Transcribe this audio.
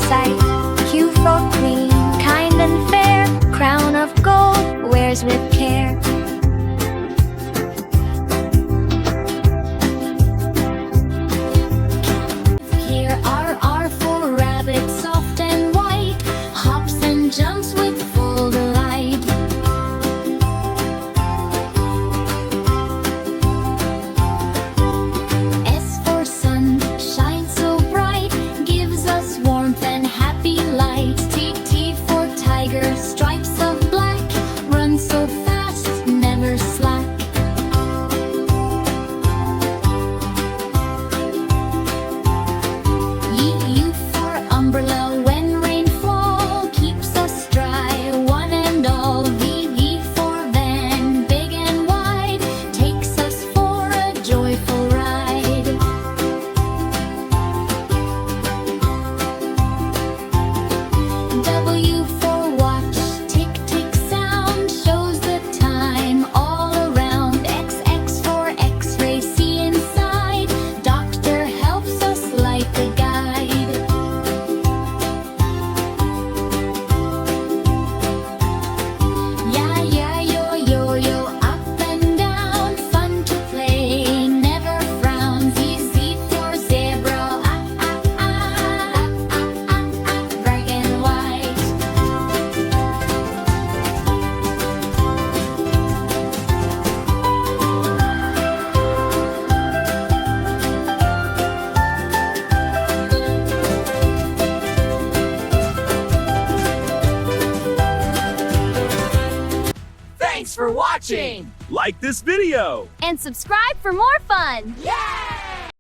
sight. Q for queen, kind and fair, crown of gold, wears with care. Here are R for rabbit, soft and white, hops and jumps with full delight. S for sun, shines so bright, gives us warmth and happy light. T for tiger, stripes of black, runs so fast, never slack. U for umbrella, when rain fall, keeps us dry, one and all. V for van, big and wide, takes us for a joyful ride. W for watch, tick tick sound, shows the time all around. X for x-ray, see inside, doctor helps us like a guide. Yeah, yo, up and down, fun to play, never frown. Z for zebra, bright and white. Thanks for watching! Like this video! And subscribe for more fun! Yay!